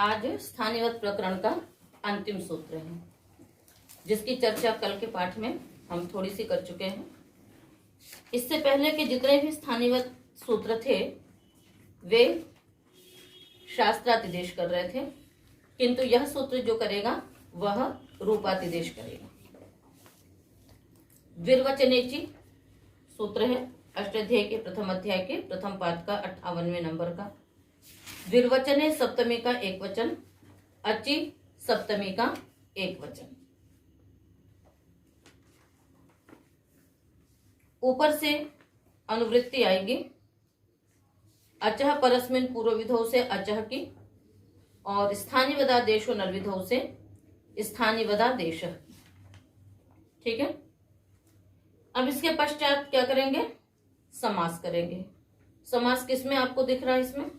आज स्थानीयवत प्रकरण का अंतिम सूत्र है, जिसकी चर्चा कल के पाठ में हम थोड़ी सी कर चुके हैं। इससे पहले के जितने भी स्थानीयवत सूत्र थे वे शास्त्रातिदेश कर रहे थे, किंतु यह सूत्र जो करेगा वह रूपातिदेश करेगा। द्विर्वचनेची सूत्र है, अष्टाध्यायी के प्रथम अध्याय के प्रथम पाद का 58वें नंबर का। द्विर्वचने सप्तमी का एक वचन, अचि सप्तमी का एक वचन। ऊपर से अनुवृत्ति आएगी, अचह परस्मिन पूर्व विधौ से अचह की, और स्थानीय वदादेशो नल विधौ से स्थानीय वदादेश। ठीक है। अब इसके पश्चात क्या करेंगे? समास करेंगे। समास किसमें आपको दिख रहा है? इसमें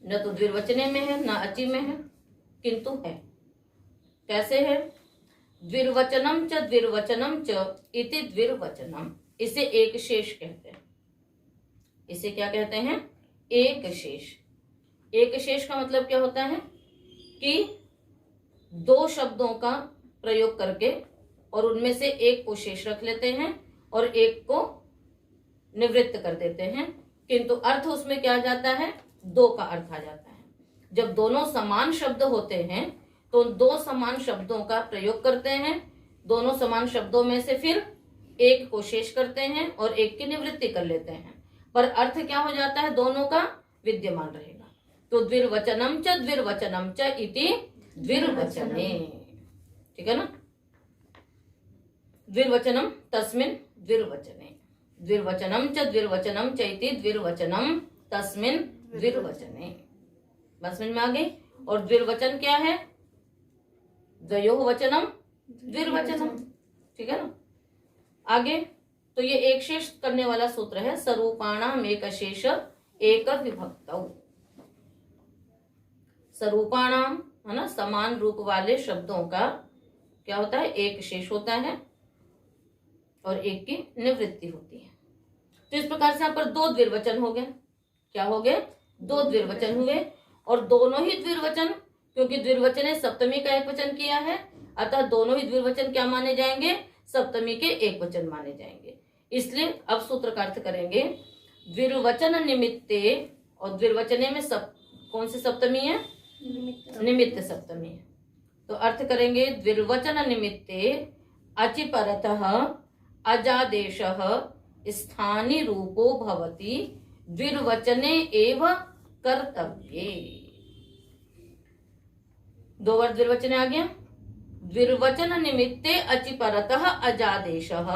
न तो द्विर्वचने में है, न अचि में है, किंतु है। कैसे है? द्विर्वचनम च इति द्विर्वचनम। इसे एक शेष कहते हैं। इसे क्या कहते हैं? एक शेष। एक शेष का मतलब क्या होता है कि दो शब्दों का प्रयोग करके और उनमें से एक को शेष रख लेते हैं और एक को निवृत्त कर देते हैं, किंतु अर्थ उसमें क्या आ जाता है? दो का अर्थ आ जाता है। जब दोनों समान शब्द होते हैं तो दो समान शब्दों का प्रयोग करते हैं, दोनों समान शब्दों में से फिर एक को शेष करते हैं और एक की निवृत्ति कर लेते हैं, पर अर्थ क्या हो जाता है? दोनों का विद्यमान रहेगा। तो द्विर्वचनम च इति द्विर्वचने। ठीक है ना? द्विर्वचनम तस्मिन् द्विर्वचने, द्विर्वचनम च इति द्विर्वचनम तस्मिन् द्विर्वचने। बस समझ में आ गई? और द्विर्वचन क्या है? द्वयोः वचनम द्विर्वचनम। ठीक है ना? आगे तो ये एक शेष करने वाला सूत्र है, स्वरूपाणाम एक शेष एक विभक्तौ। स्वरूपाणाम है ना, समान रूप वाले शब्दों का क्या होता है? एक शेष होता है और एक की निवृत्ति होती है। तो इस प्रकार से यहाँ पर दो द्विर्वचन हो गए। क्या हो गए? दो द्विर्वचन हुए, और दोनों ही द्विर्वचन, क्योंकि द्विर्वचन ने सप्तमी का एक वचन किया है, अतः दोनों ही द्विर्वचन क्या माने जाएंगे? सप्तमी के एक वचन माने जाएंगे। इसलिए अब सूत्र का अर्थ करेंगे। द्विर्वचन निमित्ते, और द्विर्वचने में कौन सी सप्तमी है? निमित्त सप्तमी है। तो अर्थ करेंगे द्विर्वचन निमित्ते अचि परतः अजादेशः स्थानीय रूपो भवति द्विर्वचने एव कर्तव्ये। दो बार द्विर्वचन आ गया। द्विर्वचन निमित्ते अचि परतः अजादेशः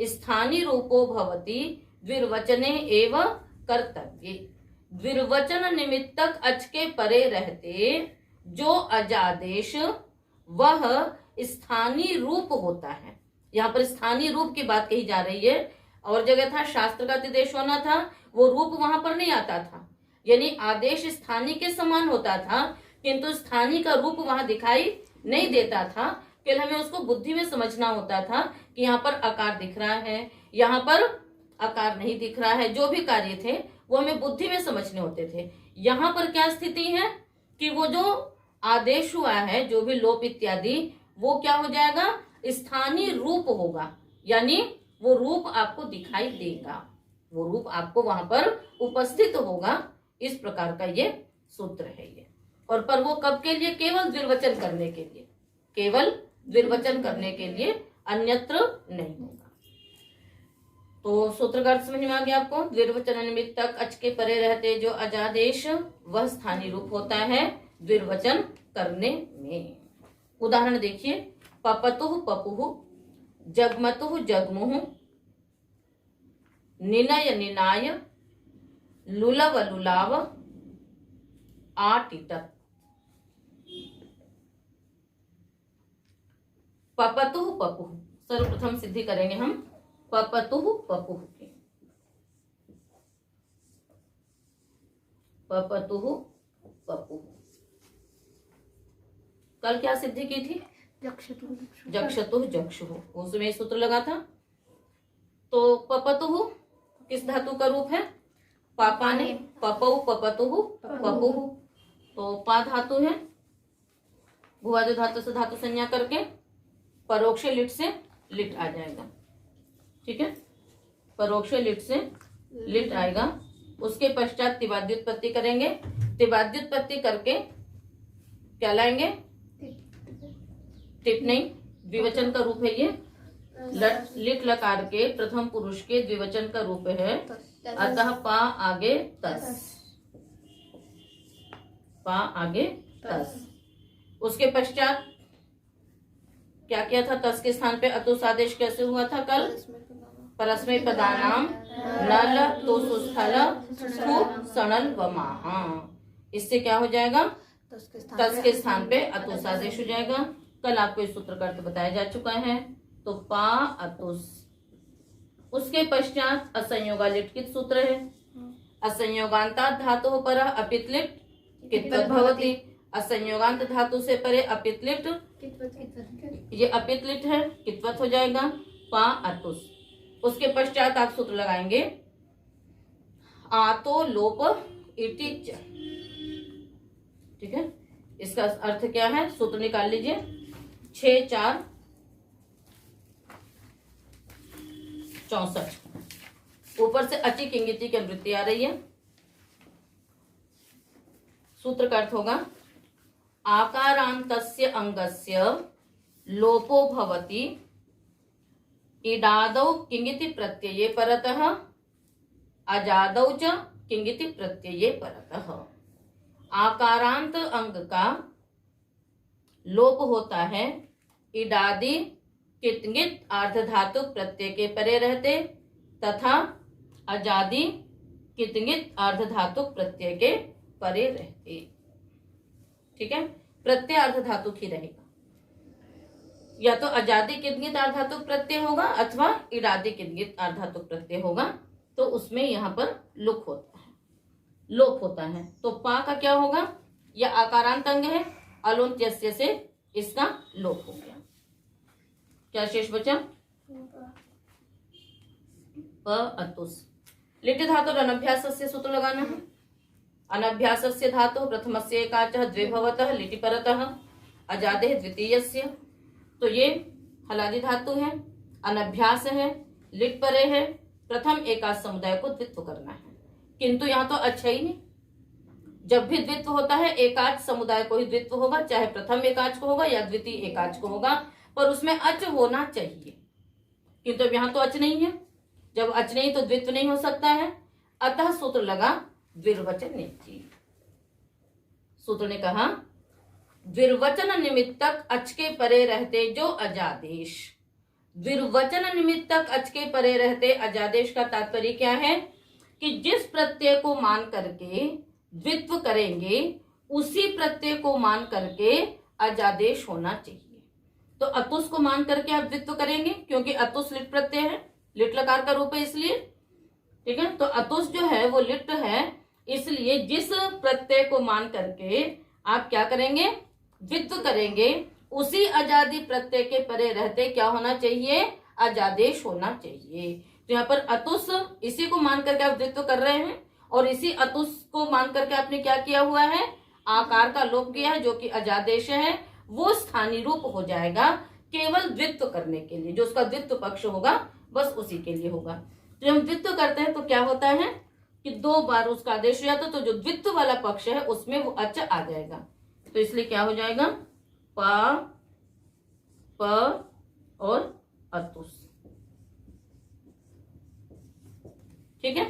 स्थानीय रूपो भवति द्विर्वचने एव कर्तव्ये। द्विर्वचन निमित्तक अच के परे रहते जो अजादेश वह स्थानीय रूप होता है। यहाँ पर स्थानीय रूप की बात कही जा रही है, और जगह था शास्त्र का अतिदेश होना था, वो रूप वहां पर नहीं आता था। यानी आदेश स्थानीय के समान होता था, किंतु स्थानीय का रूप वहां दिखाई नहीं देता था। केवल हमें उसको बुद्धि में समझना होता था कि यहाँ पर आकार दिख रहा है, यहाँ पर आकार नहीं दिख रहा है। जो भी कार्य थे वो हमें बुद्धि में समझने होते थे। यहाँ पर क्या स्थिति है कि वो जो आदेश हुआ है, जो भी लोप इत्यादि, वो क्या हो जाएगा? स्थानीय रूप होगा, यानी वो रूप आपको दिखाई देगा, वो रूप आपको वहां पर उपस्थित होगा। इस प्रकार का ये सूत्र है ये। और पर वो कब के लिए? केवल द्विर्वचन करने के लिए, केवल द्विर्वचन करने के लिए, अन्यत्र नहीं होगा। तो सूत्र का अर्थ समझ में आ गया आपको? द्विर्वचन निमित्तक अच के परे रहते जो अजादेश वह स्थानीय रूप होता है द्विर्वचन करने में। उदाहरण देखिए, पपतुः पपुः, जगमतुः जगमुः, निनय निनाय, लुलव लुलाव, आटिटत। पपतुः पपुः, सर्वप्रथम सिद्धि करेंगे हम पपतुः पपुः की। पपतुः पपुः, कल क्या सिद्धि की थी? जक्षतुः जक्षुः, उसमें सूत्र लगा था। तो पपतुः किस धातु का रूप है? पापाने, पपौ पपतुः पपुः। तो पा धातु है, भुवादि धातु से धातु संज्ञा करके परोक्ष लिट से लिट आ जाएगा। ठीक है, परोक्ष लिट से लिट आएगा। उसके पश्चात तिबाद्युत्पत्ति करेंगे। तिबाद्युत्पत्ति करके क्या लाएंगे? टिप नहीं, द्विवचन का रूप है ये। लिट लकार के प्रथम पुरुष के द्विवचन का रूप है, अतः पा आगे तस, पा आगे तस। उसके पश्चात क्या किया था? तस के स्थान पे अतुस आदेश कैसे हुआ था कल? परस्मै पदानाम नल तो सुस्थल स्थू सणल वमाहा। इससे क्या हो जाएगा? तस के स्थान पे अतुस आदेश हो जाएगा। कल आपको इस सूत्र का अर्थ बताया जा चुका है। तो पा अतुस। उसके पश्चात असंयोगालिट कित सूत्र है? असंयोगांतात् धातुः परः अपित् लिट् कित्वत् भवति। असंयोगांत धातु से परे अपित् लिट्, ये अपित् लिट् है, कित्वत् हो जाएगा। पा अतुस। उसके पश्चात आप सूत्र लगाएंगे आतो लोप इति च। ठीक है, इसका अर्थ क्या है? सूत्र निकाल लीजिए। 6 4 64। ऊपर से अचि किंगिति की आवृत्ति आ रही है। सूत्र का अर्थ होगा आकारांतस्य अंगस्य लोपो भवति इडादौ किंगिति प्रत्यये परतः अजादौ च किंगिति प्रत्यये परतः। आकारांत अंग का लोप होता है इडादि कितंगित आर्धधातु प्रत्यय के परे रहते तथा अजादि कितंगित आर्धधातु प्रत्यय के परे रहते। ठीक है, प्रत्यय अर्धधातु ही रहेगा। या तो अजादि कितंगित आर्धधातु प्रत्यय होगा अथवा इडादि कितंगित आर्धधातु प्रत्यय होगा। तो उसमें यहाँ पर लुक होता है, लोप होता है। तो पा का क्या होगा? यह आकारांत अंग है, अलोन्त्यस्य से इसका लोप हो गया। क्या शेष बचा? प अतुस। लिट धातु अनभ्यास से सूत्र लगाना है। अनभ्यास से धातु प्रथमस्य एकाचः द्वे भवतः लिटि परतः अजादे द्वितीयस्य। तो ये हलादि धातु है, अनभ्यास है, लिट परे है, प्रथम एकाच समुदाय को द्वित्व करना है। किंतु यहाँ तो अच्छा ही नहीं। जब भी द्वित्व होता है एकाच समुदाय को ही द्वित्व होगा, चाहे प्रथम एकाच को होगा या द्वितीय एकाच को होगा, पर उसमें अच होना चाहिए। किंतु अब यहाँ तो अच नहीं है। जब अच नहीं तो द्वित्व नहीं हो सकता है। अतः सूत्र लगा द्विर्वचन निमित्त। सूत्र ने कहा द्विर्वचन निमित्तक अच के परे रहते जो अजादेश। द्विर्वचन निमित्तक अच के परे रहते अजादेश का तात्पर्य क्या है? कि जिस प्रत्यय को मान करके द्वित्व करेंगे उसी प्रत्यय को मान करके अजादेश होना चाहिए। तो अतुस को मान करके आप द्वित्व करेंगे, क्योंकि अतुस लिट प्रत्यय है, लिट लकार का रूप है इसलिए। ठीक है, तो अतुस जो है वो लिट है, इसलिए जिस प्रत्यय को मान करके आप क्या करेंगे? द्वित्व करेंगे, उसी अजादि प्रत्यय के परे रहते क्या होना चाहिए? अजादेश होना चाहिए। तो यहाँ पर अतुस इसी को मान करके आप द्वित्व कर रहे हैं, और इसी अतुस को मान करके आपने क्या किया हुआ है? आकार का लोप किया है, जो कि अजादेश है। वो स्थानीय रूप हो जाएगा केवल द्वित्व करने के लिए। जो उसका द्वित्व पक्ष होगा बस उसी के लिए होगा। जब हम द्वित्व करते हैं तो क्या होता है कि 2 बार उसका आदेश हो जाता है, तो जो द्वित्व वाला पक्ष है उसमें वो अच आ जाएगा। तो इसलिए क्या हो जाएगा? पा, प और अतुस। ठीक है,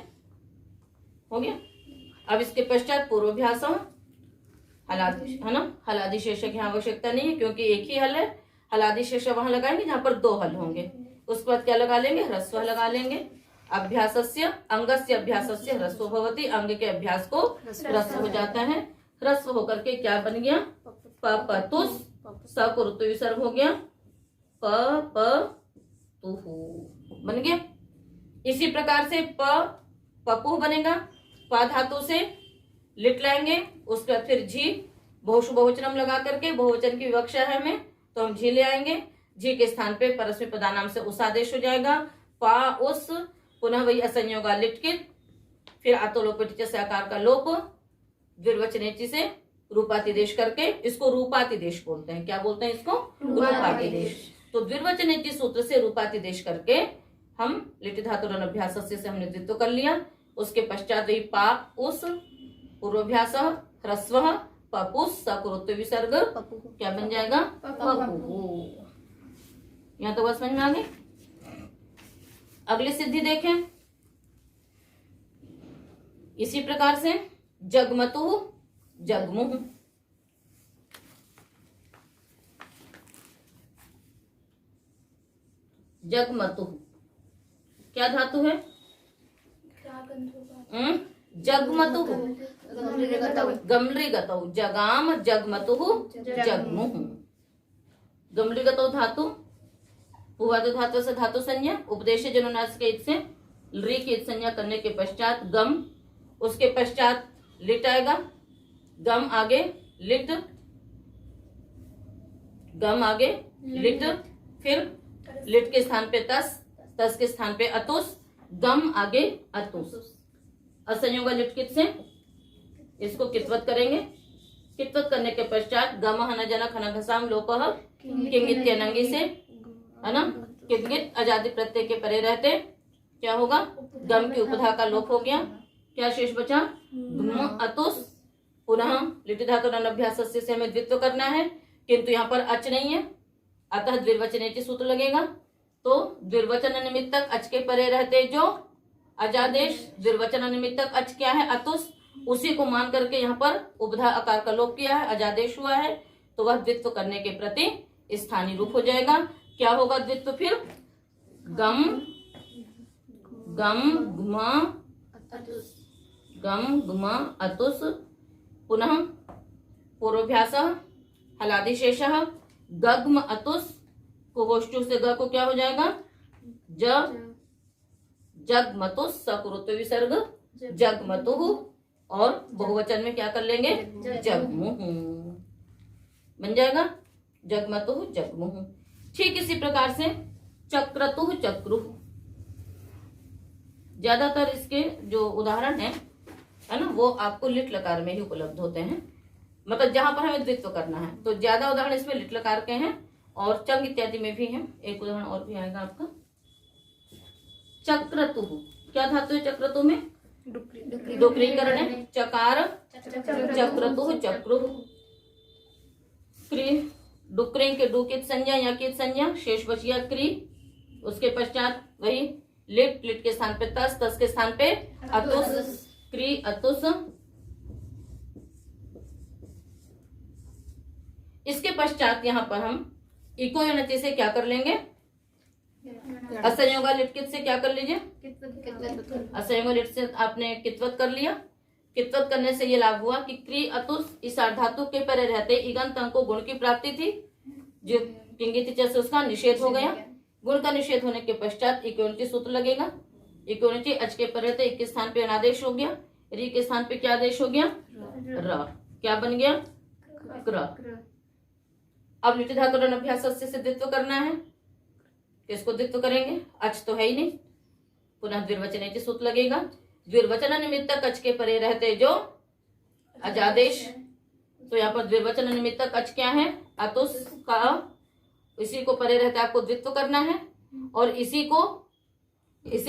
हो गया। अब इसके पश्चात पूर्वाभ्यास हलादि है ना। हलादि शेषक की आवश्यकता नहीं है, क्योंकि एक ही हल है। हलादि शेषक वहां लगाएंगे जहां पर 2 हल होंगे। उसके बाद क्या लगा लेंगे? ह्रस्व लगालेंगे। अभ्यासस्य अंगस्य अभ्यासस्य ह्रस्व भवति। अंग के अभ्यास को ह्रस्व हो जाता है। ह्रस्व होकर के क्या बन गया? पतुस। स को ऋतु विसर्ग हो गया, तुहु बन गया। इसी प्रकार से पपु बनेगा। प धातु से लिट लाएंगे, उसके बाद फिर झी, बहुशु बहुवचनम लगा करके, बहुवचन की विवक्षा है हमें तो हम झी ले आएंगे। झी के स्थान पे परस्मै पदानाम से उस आदेश हो जाएगा। पा उस, पुनः वही असंयोगा लिटकित, फिर आतो लोप से आकार का लोप, द्विर्वचनेचि से रूपातिदेश करके इसको रूपातिदेश बोलते हैं। क्या बोलते हैं इसको? रूपातिदेश। तो द्विर्वचनेति सूत्र से रूपातिदेश करके हम लिटि धातु अभ्यास से हमने द्वित्व कर लिया। उसके पश्चात वही पा उस पूर्वाभ्यास ह्रस्व पपुस सकुरुत्व विसर्ग क्या बन जाएगा? पपु। यहाँ तो बस समझ में आ गई। अगली सिद्धि देखें। इसी प्रकार से जगमतु जगमुह, जगमतु क्या धातु है? जगमतु गमली गतौ जगाम जगमतु जगमुह। गमली गतौ धातु भूवादो धातु से धातु संज्ञा उपदेश जनुनास के इत से री की इत संज्ञा करने के पश्चात गम, उसके पश्चात लिट आएगा। गम आगे लिट, गम आगे लिट, फिर लिट के स्थान पे तस, तस के स्थान पे अतुस, गम आगे अतुस। असंयोग लिट कित से इसको कित्वत करेंगे। कित्वत करने के पश्चात गम हन जनक हन घसाम लोपह किंगित अनंगी से है ना, किंगित अजादि प्रत्यय के परे रहते क्या होगा? गम की उपधा का लोप हो गया। क्या शेष बचा? गुम अतुस। पुनः लिटि धातु अभ्यास से हमें द्वित्व करना है, किंतु यहाँ पर अच नहीं है, अतः द्विर्वचनेति सूत्र लगेगा। तो द्विर्वचन निमित्तक अच के परे रहते जो अजादेश, द्विर्वचन निमित्तक अच क्या है? अतुस। उसी को मान करके यहाँ पर उपधा आकार का लोप किया है, अजादेश हुआ है, तो वह द्वित्व करने के प्रति स्थानीय रूप हो जाएगा। क्या होगा द्वित्व फिर? गम गम गुमा गम गुमा अतुस। पुनः पूर्वाभ्यास हलादिशेष गग्म अतुस को गोष्ठु से ग को क्या हो जाएगा? ज जगमतुस सकुरुत्व विसर्ग जगमतु, और बहुवचन में क्या कर लेंगे? जगमुह बन जाएगा। जगमतु जगमुह। ठीक इसी प्रकार से चक्रतु चक्रुह, ज्यादातर इसके जो उदाहरण है ना, वो आपको लिट लकार में ही उपलब्ध होते हैं, मतलब जहां पर हमें द्वित्व करना है। तो ज्यादा उदाहरण इसमें लिट लकार के हैं और चंग इत्यादि में भी हैं। एक उदाहरण और भी आएगा आपका। चक्रतु क्या धातु है? चक्रतु में डुक्रीकरण है। चकार चक्रतु चक्रुह। क्री डुक्री के डू कित संज्ञा या कित संज्ञा, शेष बचिया क्री। उसके पश्चात वही लिट, लिट के स्थान पे तस, तस के स्थान पे अतुस, क्री अतुस। इसके पश्चात यहाँ पर हम इको यूनिटी से क्या कर लेंगे? असंयोगा लिटकित से क्या कर लीजिए? असंयोगा लिट से आपने कित्वत कर लिया। कित्वत करने से ये लाभ हुआ कि क्री अतुस इस धातु के परे रहते इगंत अंग को गुण की प्राप्ति थी, जो किंगित से उसका निषेध हो गया। गुण का निषेध होने के पश्चात इक्योनिटी सूत्र लगेगा। इक्योनिटी अच के परे रहते एक के स्थान पे अनादेश हो गया, री के स्थान पे क्या आदेश हो गया? र। क्या बन गया? क्र। अब लिटि धातु अभ्यास से द्वित्व करना है, किसको द्वित्व करेंगे? अच तो है ही नहीं, पुनः द्विर्वचनेति सूत्र लगेगा। द्विर्वचन निमित्तक अच के परे रहते जो अजादेश, तो यहाँ पर द्विर्वचन निमित्तक अच क्या है? अतुस का, इसी को परे रहते आपको द्वित्व करना है, और इसी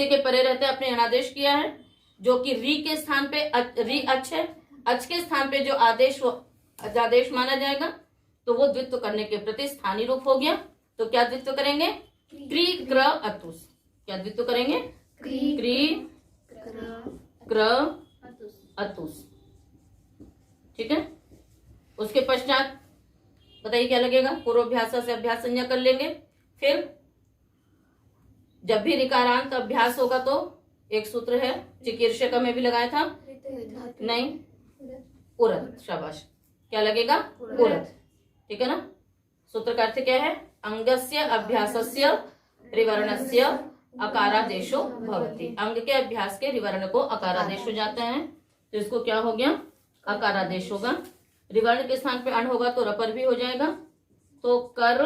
के परे रहते अपने अनादेश किया है, जो कि री के स्थान पे री अच है, अच के स्थान पे जो आदेश अजादेश माना जाएगा, तो वो द्वित्व करने के प्रति स्थानीय रूप हो गया। तो क्या द्वित्व करेंगे? क्री क्र अतुस। क्या द्वित्व करेंगे? क्री क्र अतुस। ठीक है। उसके पश्चात बताइए क्या लगेगा? पूर्वाभ्यास से अभ्यास संज्ञा कर लेंगे। फिर जब भी रिकारांत अभ्यास होगा तो एक सूत्र है, चिकीर्षक में भी लगाया था, नहीं, उरत। शाबाश। क्या लगेगा? उरत। ठीक है ना। सूत्र का अर्थ क्या है? अंगस्य अभ्यासस्य रिवर्णस्य अकारादेशो भवति। अंग के अभ्यास के रिवर्ण को अकारादेश हो जाता है, तो इसको क्या हो गया? अकारादेश होगा। रिवर्ण के स्थान पे अण होगा तो रपर भी हो जाएगा। तो कर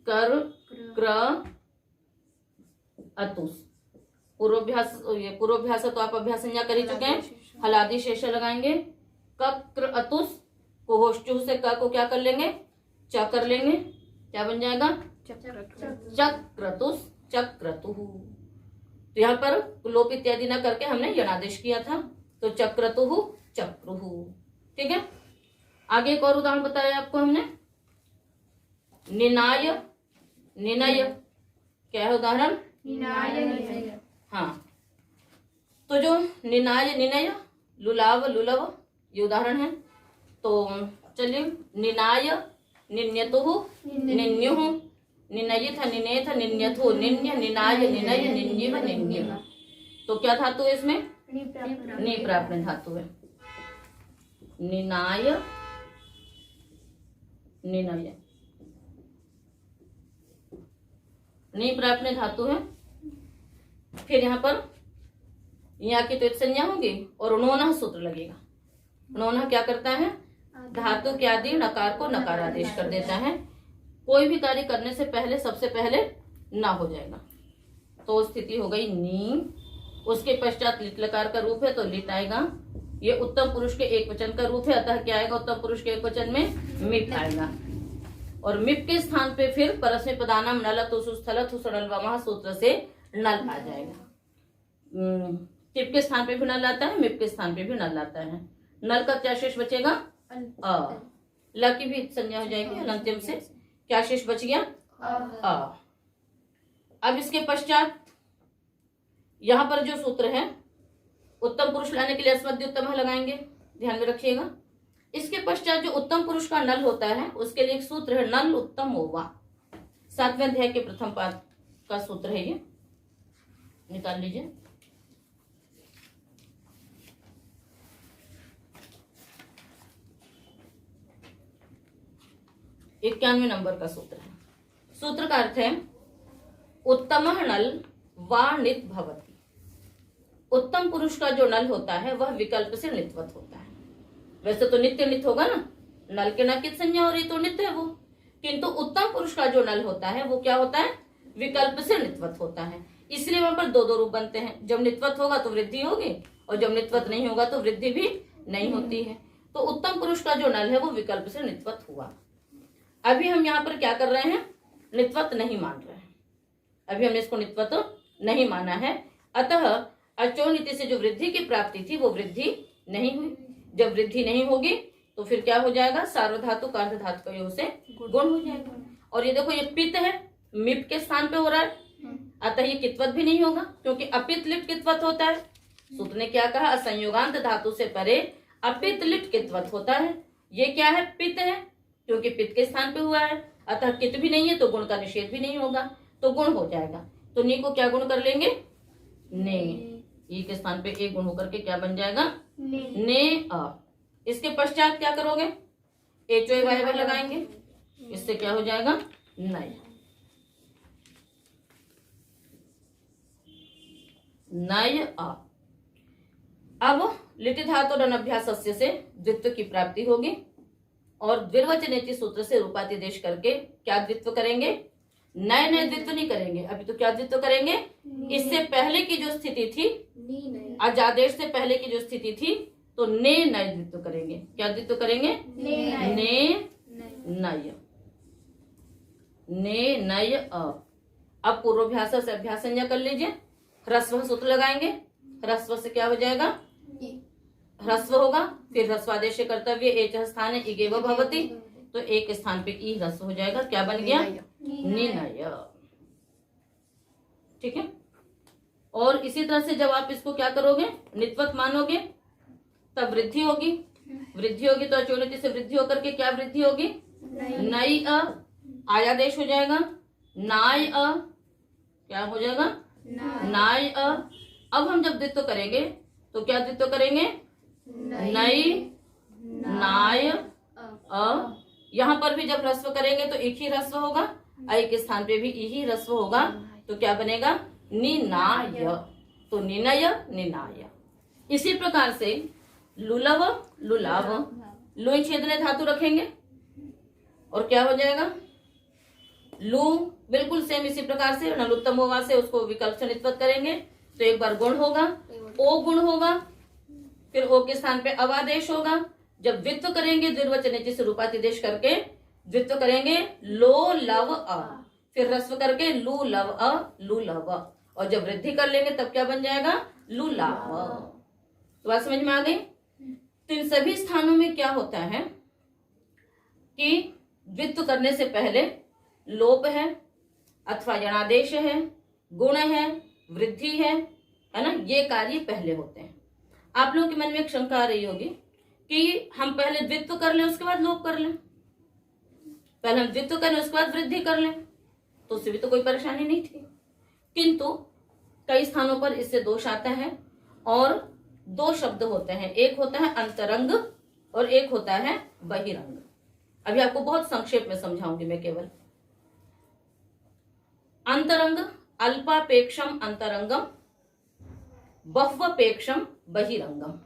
कर क्र अतुस। पूर्वाभ्यास तो आप अभ्यास संज्ञा कर ही चुके हैं। हलादि शेष लगाएंगे। कक्र अतुस, कुहोश्चु से क को क्या कर लेंगे, च कर लेंगे, क्या बन जाएगा, चक्रतुस चक्रतुः। तो यहाँ पर लोप इत्यादि न करके हमने यणादेश किया था, तो चक्रतुः चक्रुः। ठीक है, आगे एक और उदाहरण बताया आपको हमने, निनाय निनय। क्या है उदाहरण, हाँ, तो जो निनाय निनय, लुलाव लुलव, ये उदाहरण है। तो चलिए, निनाय निन्यतुः निन्युः, निनयिथ निनेथ निन्यथु निन्य निनाय निनय निन्यव निन्यव। तो क्या धातु है इसमें, नि प्राप्त धातु है, निनाय निनय, नि प्राप्त धातु है। फिर यहाँ पर यहाँ की तो संज्ञा होगी और उन्होंने सूत्र लगेगा। उन्होंने क्या करता है, धातु के आदि नकार को नकार आदेश कर देता है। कोई भी कार्य करने से पहले सबसे पहले ना हो जाएगा, तो स्थिति हो गई नी। उसके पश्चात लिट लकार का रूप है तो लिट आएगा। ये उत्तम पुरुष के एक वचन का रूप है, अतः क्या आएगा, उत्तम पुरुष के एक वचन में मिप आएगा। और मिप के स्थान पे फिर परस्मै पदानाम नल तुसु स्थल थुसड़ल वमः सूत्र से नल आ जाएगा। टिप के स्थान पे भी नल आता है, मिप के स्थान पे भी नल आता है। नल का क्या शेष बचेगा, अ। ल की भी संज्ञा हो जाएगी अंतिम से, क्या शेष बच गया, अ। अब इसके पश्चात यहां पर जो सूत्र है, उत्तम पुरुष लाने के लिए अस्मद्य उत्तम लगाएंगे, ध्यान में रखिएगा। इसके पश्चात जो उत्तम पुरुष का नल होता है उसके लिए एक सूत्र है, नल उत्तम ओवा। 7वें अध्याय के प्रथम पाद का सूत्र है, ये निकाल लीजिए। इक्यानवे नंबर का सूत्र है। सूत्र का अर्थ है, उत्तम नल वा नित भवति। उत्तम पुरुष का जो नल होता है वह विकल्प से नित्वत होता है। वैसे तो नित्य नित्य होगा ना, नल के न कित संज्ञा हो रही तो नित्य है वो, किंतु उत्तम पुरुष का जो नल होता है वो क्या होता है, विकल्प से नित्वत होता है। इसलिए वहां पर दो दो रूप बनते हैं। जब नित्वत होगा तो वृद्धि होगी और जब नित्वत नहीं होगा तो वृद्धि भी नहीं होती है। तो उत्तम पुरुष का जो नल है वो विकल्प से नित्वत हुआ। अभी हम यहाँ पर क्या कर रहे हैं, नित्वत नहीं मान रहे हैं। अभी हमने इसको नित्वत नहीं माना है, अतः अचोनिति से जो वृद्धि की प्राप्ति थी वो वृद्धि नहीं हुई। जब वृद्धि नहीं होगी तो फिर क्या हो जाएगा, सार्वधातु कार्ध धातु का योग से गुण हो जाएगा। और ये देखो, ये पित्त है, मिप के स्थान पे हो रहा है, अतः ये कित्वत भी नहीं होगा, क्योंकि अपित लिट कित्वत होता है। सूत्र ने क्या कहा, असंयोगांत धातु से परे अपित लिट कित्वत होता है। ये क्या है, पित्त है, क्योंकि पित्त के स्थान पे हुआ है, अतः कित भी नहीं है तो गुण का निषेध भी नहीं होगा, तो गुण हो जाएगा। तो नी को क्या गुण कर लेंगे, ने। ई के स्थान पे ए गुण होकर के क्या बन जाएगा, ने अ। इसके पश्चात क्या करोगे, एचओ वाई लगाएंगे, इससे क्या हो जाएगा, नय। नय अ। अब लिटि धातु और अनभ्यास से द्वित्व की प्राप्ति होगी और द्विर्वचनेति सूत्र से रूपातिदेश करके क्या द्वित्व करेंगे, नए नए द्वित्व नहीं करेंगे। अभी तो क्या द्वित्व करेंगे, इससे पहले की जो स्थिति थी, अजादेश से पहले की जो स्थिति थी, तो ने नए द्वित्व करेंगे। क्या द्वित्व करेंगे, ने नय, ने नय अ। अब पूर्वाभ्यास से अभ्यास संज्ञा कर लीजिए, ह्रस्व सूत्र लगाएंगे। ह्रस्व से क्या हो जाएगा, ह्रस्व होगा, फिर ह्रस्वादेश कर्तव्य एच स्थान इगेव भवति, तो एक स्थान पे ई ह्रस्व हो जाएगा, क्या बन गया, निनय। ठीक है। और इसी तरह से जब आप इसको क्या करोगे, नित्वत मानोगे, तब वृद्धि होगी। वृद्धि होगी तो अचोनिति से वृद्धि होकर के क्या वृद्धि होगी, नई अ, आयादेश हो जाएगा, नाय अ, क्या हो जाएगा, नाय अ। अब हम जब द्वित्व करेंगे तो क्या द्वित्व करेंगे, नई नाय अ। यहाँ पर भी जब ह्रस्व करेंगे तो एक ही ह्रस्व होगा, आई के स्थान पे भी ई ही ह्रस्व होगा, तो क्या बनेगा, निनाय। तो निनय निनाय। इसी प्रकार से लुलव लुलाव, लुई छेदने धातु रखेंगे और क्या हो जाएगा, लू। बिल्कुल सेम इसी प्रकार से नलुत्तम होगा से उसको विकल्प से नित्वत करेंगे, तो एक बार गुण होगा, ओ गुण होगा, फिर ओ के स्थान पे अवादेश होगा, जब द्वित्व करेंगे द्विर्वचन से रूपातिदेश करके द्वित्व करेंगे लो लव अ, फिर रस्व करके लू लव अ लू लव, और जब वृद्धि कर लेंगे तब क्या बन जाएगा लू लाव। तो बात समझ में आ गई। तो इन सभी स्थानों में क्या होता है कि द्वित्व करने से पहले लोप है अथवा यणादेश है, गुण है, वृद्धि है ना, ये कार्य पहले होते हैं। आप लोगों के मन में एक शंका आ रही होगी कि हम पहले द्वित्व कर लें उसके बाद लोप कर लें, पहले हम द्वित्व करें उसके बाद वृद्धि कर लें, तो उससे भी तो कोई परेशानी नहीं थी। किंतु कई स्थानों पर इससे दोष आता है और दो शब्द होते हैं, एक होता है अंतरंग और एक होता है बहिरंग। अभी आपको बहुत संक्षेप में समझाऊंगी मैं केवल। अंतरंग अल्पापेक्षम अंतरंगम बहुवपेक्षम बहिरंगम।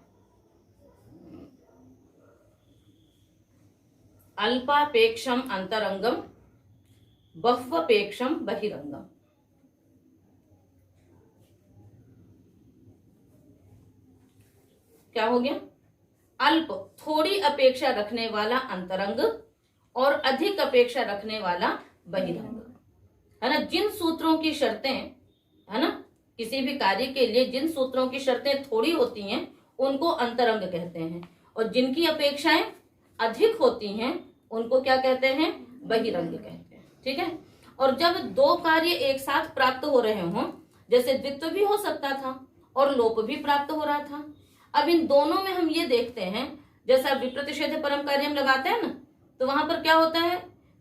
अल्पापेक्षम अंतरंगम बहुवपेक्षम बहिरंगम। क्या हो गया? अल्प थोड़ी अपेक्षा रखने वाला अंतरंग और अधिक अपेक्षा रखने वाला बहिरंग, है ना। जिन सूत्रों की शर्तें, है ना, किसी भी कार्य के लिए जिन सूत्रों की शर्तें थोड़ी होती हैं उनको अंतरंग कहते हैं, और जिनकी अपेक्षाएं अधिक होती हैं उनको क्या कहते हैं? बहिरंग कहते हैं। ठीक है। और जब दो कार्य एक साथ प्राप्त हो रहे हों, जैसे द्वित्व भी हो सकता था और लोप भी प्राप्त हो रहा था, अब इन दोनों में हम ये देखते हैं, जैसा विप्रतिषेध परम कार्य हम लगाते हैं ना, तो वहां पर क्या होता है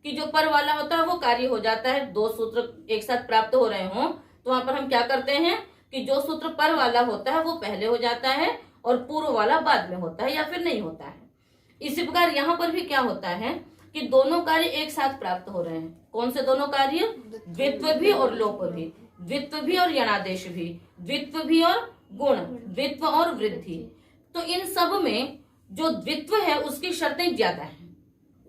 कि जो पर वाला होता है वो कार्य हो जाता है। दो सूत्र एक साथ प्राप्त हो रहे हों तो वहां पर हम क्या करते हैं कि जो सूत्र पर वाला होता है वो पहले हो जाता है और पूर्व वाला बाद में होता है या फिर नहीं होता है। इसी प्रकार यहाँ पर भी क्या होता है कि दोनों कार्य एक साथ प्राप्त हो रहे हैं। कौन से दोनों कार्य? द्वित्व भी और लोप भी, द्वित्व भी और यणादेश भी, द्वित्व भी और गुण, द्वित्व और वृद्धि। तो इन सब में जो द्वित्व है उसकी शर्तें ज्यादा हैं,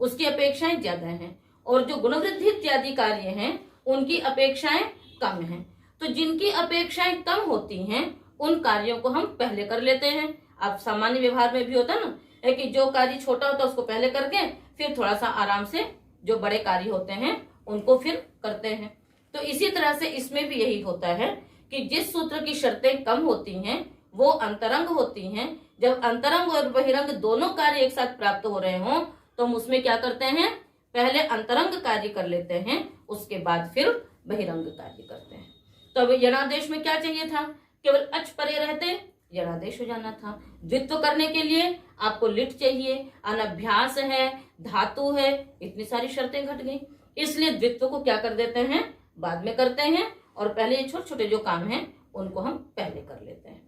उसकी अपेक्षाएं ज्यादा हैं, और जो गुण वृद्धि इत्यादि कार्य हैं उनकी अपेक्षाएं कम हैं। तो जिनकी अपेक्षाएं कम होती हैं उन कार्यों को हम पहले कर लेते हैं। अब सामान्य व्यवहार में भी होता है ना, है कि जो कार्य छोटा होता है उसको पहले करके फिर थोड़ा सा आराम से जो बड़े कार्य होते हैं उनको फिर करते हैं। तो इसी तरह से इसमें भी यही होता है कि जिस सूत्र की शर्तें कम होती हैं वो अंतरंग होती हैं। जब अंतरंग और बहिरंग दोनों कार्य एक साथ प्राप्त हो रहे हों तो हम उसमें क्या करते हैं? पहले अंतरंग कार्य कर लेते हैं, उसके बाद फिर बहिरंग कार्य करते हैं। तो अब यणादेश में क्या चाहिए था? केवल अच परे रहते यणादेश हो जाना था। द्वित्व करने के लिए आपको लिट चाहिए, अनभ्यास है, धातु है, इतनी सारी शर्तें घट गई। इसलिए द्वित्व को क्या कर देते हैं? बाद में करते हैं, और पहले ये छोटे छोटे जो काम हैं उनको हम पहले कर लेते हैं।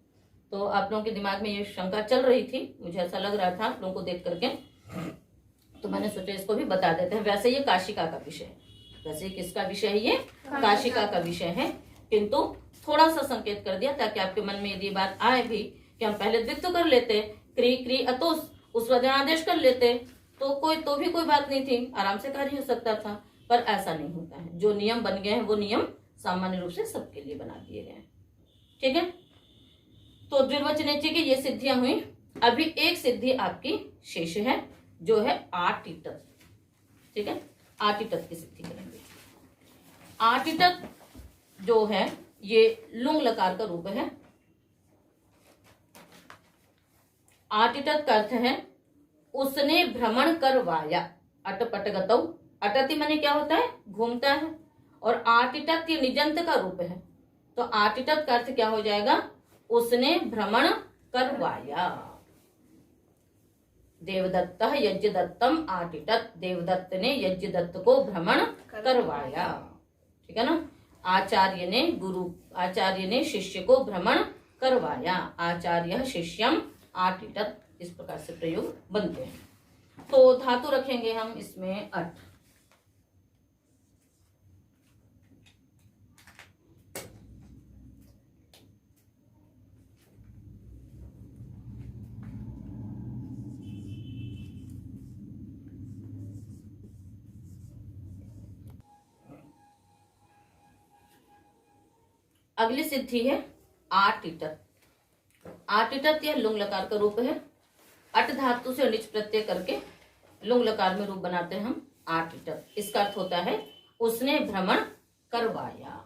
तो आप लोगों के दिमाग में ये शंका चल रही थी, मुझे ऐसा लग रहा था आप लोगों को देख करके, तो मैंने सोचा इसको भी बता देते हैं। वैसे ये काशिका का विषय है, वैसे किसका विषय है? ये काशिका का विषय है, किंतु थोड़ा सा संकेत कर दिया ताकि आपके मन में यदि बात आए भी कि हम पहले द्वित्व कर लेते, क्री क्री अतोस, उस वजह आदेश कर लेते तो भी कोई बात नहीं थी, आराम से कार्य हो सकता था। पर ऐसा नहीं होता है। जो नियम बन गए हैं वो नियम सामान्य रूप से सबके लिए बना दिए गए हैं। ठीक है। तो द्विर्वचनेच्य की ये सिद्धियां हुई। अभी एक सिद्धि आपकी शेष है जो है आटिटत। ठीक है, आटिटत की सिद्धि करेंगे। आटिटत जो है ये लुंग लकार का रूप है। आटिटत का अर्थ है उसने भ्रमण करवाया। अटपट गतौ, अटति माने क्या होता है? घूमता है, और आटिटत ये निजंत का रूप है। तो आटिटत का अर्थ क्या हो जाएगा? उसने भ्रमण करवाया। देवदत्त यज्ञदत्तम आटिटत, देवदत्त ने यज्ञदत्त को भ्रमण करवाया। ठीक है ना। आचार्य ने शिष्य को भ्रमण करवाया। आचार्य शिष्यम आटिटत, इस प्रकार से प्रयोग बनते हैं। तो धातु रखेंगे हम इसमें अट। अगली सिद्धि है आटिटत। आटिटत यह लुंग लकार का रूप है। अट धातु से निच प्रत्यय करके लुंग लकार में रूप बनाते हैं हम आटिटत। इसका अर्थ होता है उसने भ्रमण करवाया।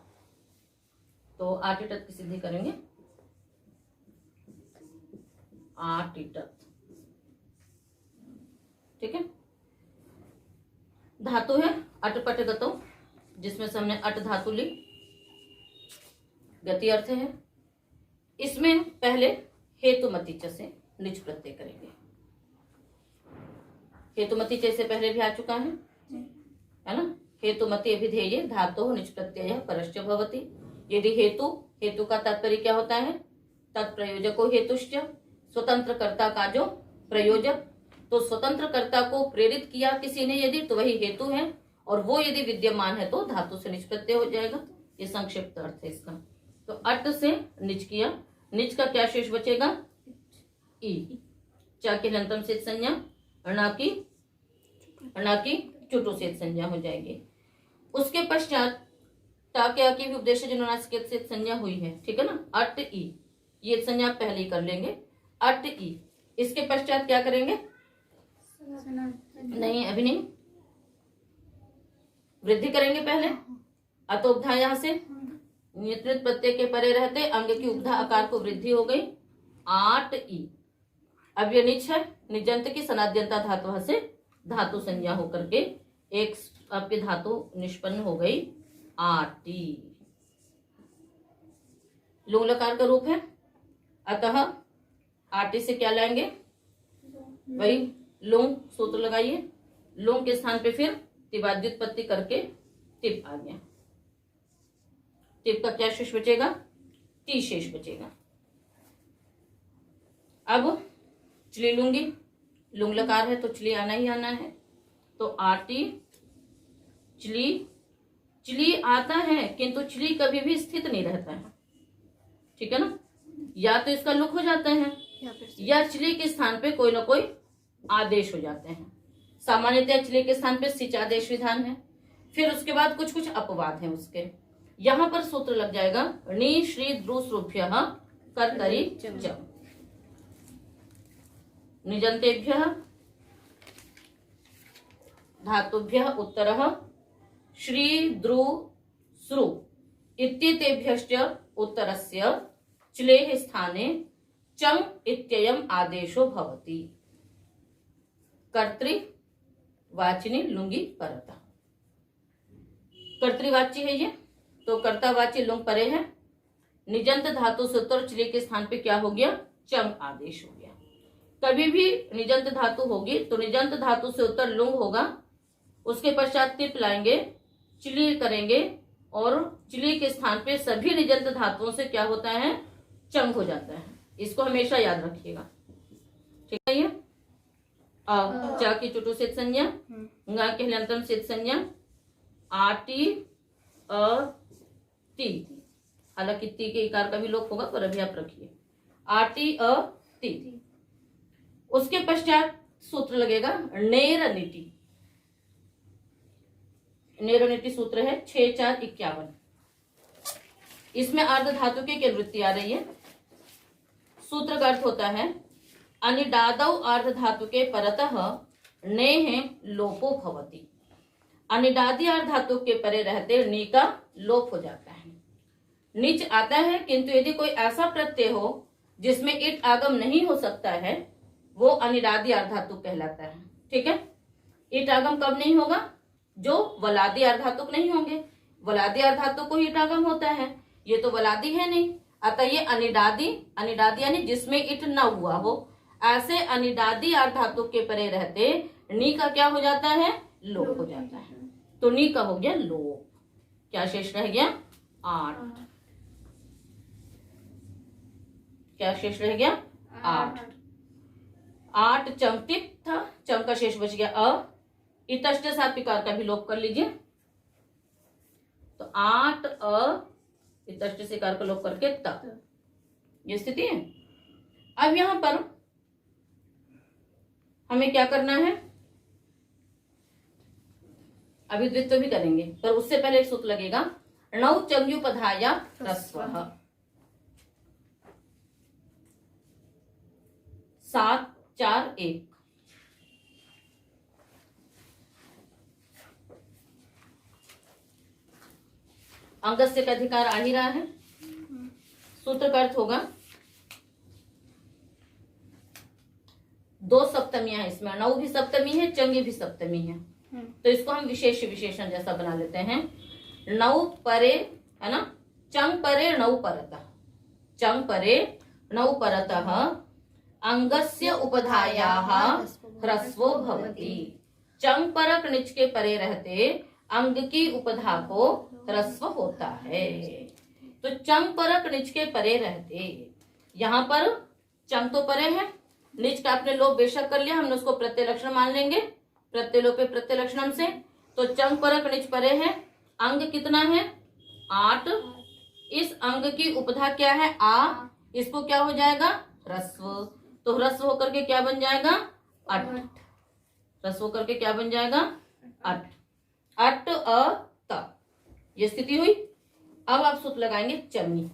तो आटिटत की सिद्धि करेंगे आटिटत। ठीक है। धातु है अटपट गतो, जिसमें से हमने अट धातु ली। गति अर्थ है। इसमें पहले हेतुमती च से निच प्रत्यय करेंगे। हेतुमती च से पहले भी आ चुका है ना। हेतुमती अभिधेय धातु निच प्रत्यय परश्च भवति। यदि हेतु का तात्पर्य क्या होता है? तत्प्रयोजको हेतुश्च, स्वतंत्र कर्ता का जो प्रयोजक। तो स्वतंत्र कर्ता को प्रेरित किया किसी ने यदि, तो वही हेतु है, और वो यदि विद्यमान है तो धातु से निच प्रत्यय हो जाएगा। ये संक्षिप्त अर्थ है इसका। तो अट से निच किया, निच का क्या शेष बचेगा? ई। चा के लंतम से संज्ञा, अणा की चुटु से संज्ञा हो जाएगी। उसके पश्चात टा के आ की भी उपदेश जनुनासिक से संज्ञा हुई है। ठीक है ना। अट ई, ये संज्ञा पहले ही कर लेंगे। अट ई। इसके पश्चात क्या करेंगे? नहीं, अभी नहीं, वृद्धि करेंगे पहले। अतोपधा यहां से नियंत्रित प्रत्यय के परे रहते अंग की उपधा आकार को वृद्धि हो गई। आट ई। अब ये निच है, निजंत की सनाद्यंता धातु से धातु संज्ञा होकर के एक आपकी धातु निष्पन्न हो गई आटी। लुंग लकार का रूप है। अतः आटी से क्या लाएंगे? वही लुंग सूत्र लगाइए। लुंग के स्थान पे फिर तिबाद्युत्पत्ति करके टिप आ गया। टिप का क्या शेष बचेगा? टी शेष बचेगा। अब चली लूंगी, लुंग लकार है तो चली आना ही आना है। तो आटी चली, चली आता है किंतु चली कभी भी स्थित नहीं रहता है। ठीक है ना। या तो इसका लुक हो जाता है या चली के स्थान पे कोई ना कोई आदेश हो जाते हैं। सामान्यतः चली के स्थान पे सिच आदेश विधान है। फिर उसके बाद कुछ कुछ अपवाद हैं उसके। यहां पर सूत्र लग जाएगा णी श्री द्रुसृभ्य कर्तरी च। निजंतेभ्य धातुभ्य उत्तरः श्री द्रु सृ इत्येतेभ्यश्च उत्तरस्य चलेः स्थाने चम इत्ययम् आदेशो भवति। कर्तृवाचिनी लुंगी परता। कर्तृवाची है ये, तो कर्तावाची लुंग परे है। निजंत धातु से उत्तर चले के स्थान पे क्या हो गया? चम आदेश हो गया। कभी भी निजंत धातु होगी तो निजंत धातु से उत्तर लुंग होगा, उसके पश्चात टिप लाएंगे, चिली करेंगे, और चिली के स्थान पे सभी निजंत धातुओं से क्या होता है? चंग हो जाता है। इसको हमेशा याद रखिएगा। ठीक है। ये चा की चुटु से संज्ञा, गा के हलंतम से संज्ञा, आटी अ ती। हालांकि ती के इकार का भी लोप होगा पर अभी आप रखिए आटी अ ती। उसके पश्चात सूत्र लगेगा नेरनिटी। नेरनिटी सूत्र है 6-4-51। इसमें अर्ध धातु की वृत्ति आ रही है। सूत्र का अर्थ होता है अनिडादौ अर्ध धातु के परतः नेह लोपो भवति। अनिडादी अर्ध धातु के परे रहते नी का लोप हो जाता है। नीच आता है किंतु यदि कोई ऐसा प्रत्यय हो जिसमें इट आगम नहीं हो सकता है, वो अनिडादी अर्ध धातु कहलाता है। ठीक है। इट आगम कब नहीं होगा? जो वलादी अर्ध धातु नहीं होंगे। वलादी अर्ध धातु को इट आगम होता है, ये तो वलादी है नहीं। अतः ये अनिडादी, अनिडादी यानी जिसमें इट न हुआ हो, ऐसे अनिडादी अर्ध धातु के परे रहते नी का क्या हो जाता है? लोप हो जाता है। तो नी का हो गया लोप। क्या शेष रह गया? 8। क्या शेष रह गया? 8। 8 चमटिप था, चम का शेष बच गया अ। इतष्ट सात विकार का भी लोप कर लीजिए। तो 8 अ इतष्ट से कार का लोप करके त। ये स्थिति है। अब यहां पर हमें क्या करना है? अभी द्वित्व भी करेंगे पर उससे पहले एक सूत्र लगेगा नौ चंग्युपधाया ह्रस्वः। 7 4 1। अंगस्य का अधिकार आ ही रहा है। सूत्र का अर्थ होगा 2 सप्तमियां है इसमें, नौ भी सप्तमी है, चंगी भी सप्तमी है। तो इसको हम विशेष विशेषण जैसा बना लेते हैं। नौ परे, है ना, चंग परे नौ परतः, चंग परे नौ परतः अंगस्य उपधायाः ह्रस्वो भवति। चंग परक निच के परे रहते अंग की उपधा को ह्रस्व होता है। तो चंग परक निच के परे रहते, यहाँ पर चंग तो परे है, निच का आपने लोप बेशक कर लिया, हमने उसको प्रत्यय लक्षण मान लेंगे, प्रत्यलोपे प्रत्यय लक्षणम से। तो चंग परक निच परे है, अंग कितना है 8, इस अंग की उपधा क्या है आ, इसको क्या हो जाएगा ह्रस्व। तो ह्रस्व होकर के क्या बन जाएगा 8, ह्रस्व होकर के क्या बन जाएगा 8, 8 अ त, ये स्थिति हुई। अब आप सूत्र लगाएंगे चमी।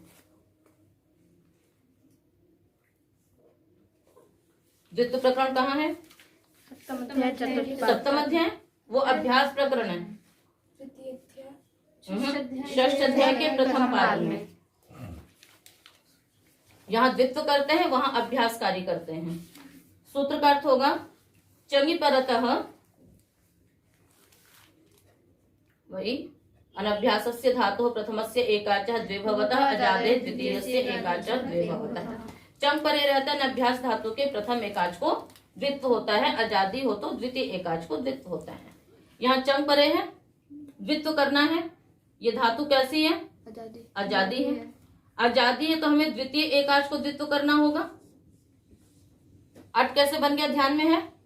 द्वितीय प्रकरण कहाँ है, सप्तम अध्याय, वो अभ्यास प्रकरण है, षष्ठ अध्याय के प्रथम पाद में। यहाँ द्वित्व करते हैं, वहां अभ्यास कार्य करते हैं। सूत्र का अर्थ होगा चंगी परतः, वही अनभ्यासस्य धातुः प्रथमस्य एकाचः द्वे भवतः, अजादे द्वितीयस्य एकाचः द्वे भवतः। चंग परे रहता है, अभ्यास धातु के प्रथम एकाच को द्वित्व होता है, अजादी हो तो द्वितीय एकाच को द्वित्व होता है। यहाँ चंग परे है, द्वित्व करना है। ये धातु कैसी है अजादी है, आजादी है तो हमें द्वितीय एकाच को द्वित्व करना होगा। 8 कैसे बन गया ध्यान में है,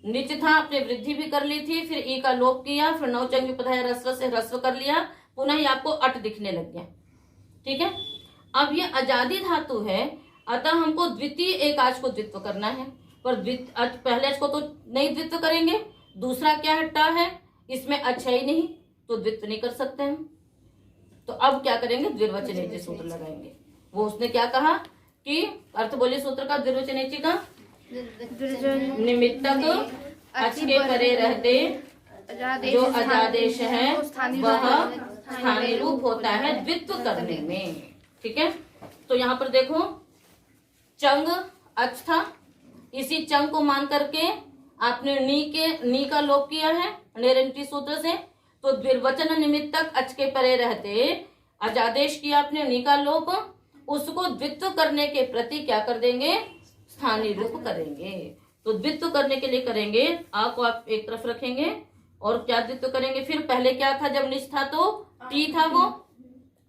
निच था, आपने वृद्धि भी कर ली थी, फिर ई का लोप किया, फिर नौचंग विपदाय ह्रस्व से ह्रस्व कर लिया, पुनः ही आपको 8 दिखने लग गया। ठीक है, अब ये आजादी धातु है, अतः हमको द्वितीय एकाच को द्वित्व करना है, पर पहले को तो नहीं द्वित्व करेंगे। दूसरा क्या है ट है, इसमें अच्छा ही नहीं, तो द्वित्व नहीं कर सकते हम। तो अब क्या करेंगे द्विर्वचनेची सूत्र लगाएंगे। वो उसने क्या कहा कि अर्थ बोले सूत्र का द्विर्वचनेची का निमित्तक अच के परे रहते जो अजादेश है वह स्थानीय रूप होता है द्वित्व करने में। ठीक है, तो यहाँ पर देखो चंग अच था, इसी चंग को मान करके आपने नी का लोप किया है निरंटी सूत्र से, तो द्विर्वचन निमित्तक अच के परे रहते अजादेश किया आपने नी का लोप, उसको द्वित्व करने के प्रति क्या कर देंगे स्थानीय रूप करेंगे। तो द्वित्व करने के लिए करेंगे, आ को आप एक तरफ रखेंगे और क्या द्वित्व करेंगे, फिर पहले क्या था जब निच था तो टी था, वो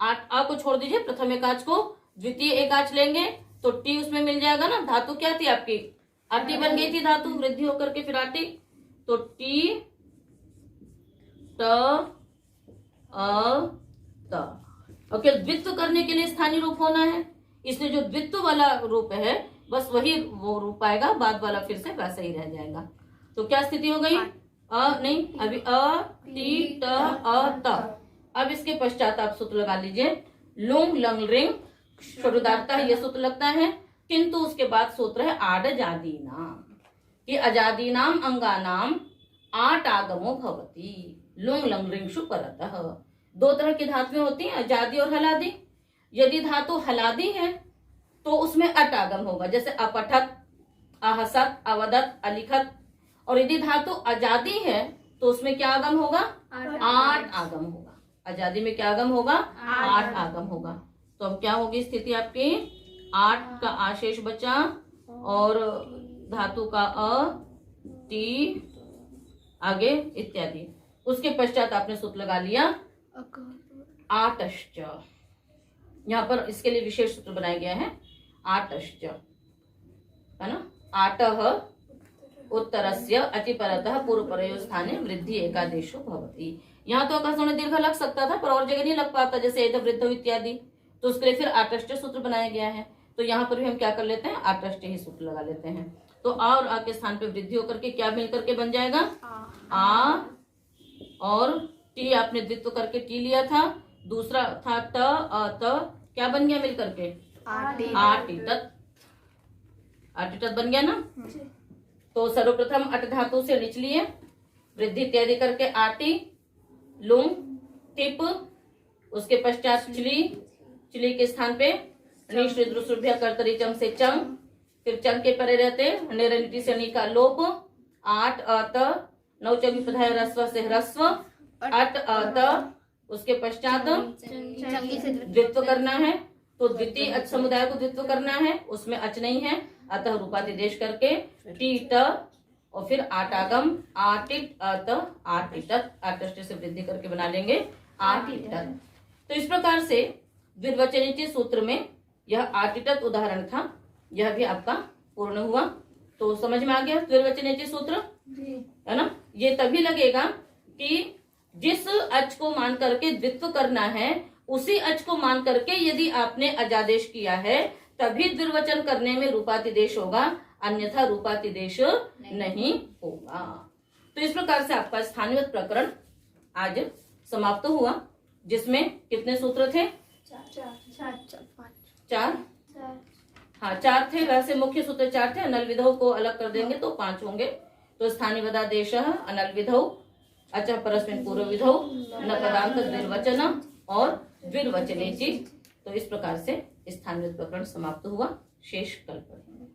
आ को छोड़ दीजिए, प्रथम एकाच को द्वितीय एकाच लेंगे तो टी उसमें मिल जाएगा ना। धातु क्या थी आपकी आटी बन गई थी धातु, वृद्धि होकर के फिर आटी, तो टी त अ त। ओके, द्वित्व करने के लिए स्थानीय रूप होना है, इसलिए जो द्वित्व वाला रूप है बस वही वो रूप आएगा, बाद वाला फिर से वैसा ही रह जाएगा। तो क्या स्थिति हो गई नहीं, अभी अ टी ट अ त। अब इसके पश्चात आप सूत्र लगा लीजिए लुंग लंग रिंग शुरुदाता है, ये सूत्र लगता है, किंतु उसके बाद सूत्र है आड जादी नाम, कि अजादी नाम अंगानाम 8 आगमो भवती लुंग लंग रिंगशु परतः। 2 तरह की धातुएं होती हैं, अजादी और हलादी। यदि धातु हलादी है तो उसमें अट आगम होगा, जैसे अपठत, आहसत, अवदत, अलिखत। और यदि धातु आजादी है तो उसमें क्या आगम होगा 8 आगम होगा। आजादी में क्या आगम होगा 8 आगम होगा। तो अब क्या होगी स्थिति आपकी 8 का आशेष बचा और धातु का अ टी आगे इत्यादि। उसके पश्चात आपने सूत्र लगा लिया आटश्च। यहाँ पर इसके लिए विशेष सूत्र बनाया गया है आटश्च, है ना। आटः उत्तरस्य अतिपरतः पूर्वपरयो स्थाने वृद्धि एकादेशो भवति। यहाँ तो आकाश दीर्घ लग सकता था पर और जगह नहीं लग पाता, जैसे एत वृद्धो इत्यादि, तो उसके लिए फिर आटश्च सूत्र बनाया गया है। तो यहाँ पर भी हम क्या कर लेते हैं आटश्च ही सूत्र लगा लेते हैं। तो आ और आ के स्थान पे वृद्धि होकर के क्या मिलकर के बन जाएगा आ, और टी आपने द्वित्व करके टी लिया था, दूसरा था त अ त, क्या बन गया मिलकर के आटी तत्, आटी तत् बन गया ना। तो सर्वप्रथम अट धातु से निचलिए वृद्धि इत्यादि करके आटी, लुंग, टिप, उसके पश्चात चिली, चिली के स्थान पे कर्तरी चंग से चंग, फिर चंग के परे रहते निरनिटी से नी का लोप, आठ अत, नौचंगी पधाय रस्व से ह्रस्व, अट अत, उसके पश्चात द्वित्व करना है, तो द्वितीय अच समुदाय को द्वित्व करना है, उसमें अच नहीं है, अतः रूपातिदेश करके टीट और फिर आटागम आटिट अत आटिटत, आटष्ट से वृद्धि करके बना लेंगे आटिटत। तो इस प्रकार से द्विर्वचनीय सूत्र में यह आटिटत उदाहरण था, यह भी आपका पूर्ण हुआ। तो समझ में आ गया द्विर्वचनीय सूत्र, है ना। ये तभी लगेगा कि जिस अच को मान करके द्वित्व करना है उसी अच को मान करके यदि आपने अजादेश किया है तभी द्विर्वचन करने में रूपातिदेश होगा, अन्यथा रूपातिदेश नहीं होगा। तो इस प्रकार से आपका स्थानीय प्रकरण आज समाप्त हुआ, जिसमें कितने सूत्र थे? चार। हाँ, चार थे। वैसे मुख्य सूत्र चार थे, अनल विधौ को अलग कर देंगे तो 5 होंगे। तो स्थानीय वदादेश, अनल विधौ, अचः परस्मिन् पूर्व विधौ, न पदांत द्विर्वचन और द्विर्वचनेचि। तो इस प्रकार से स्थानीय प्रकरण समाप्त हुआ। शेष कल पढ़ेंगे।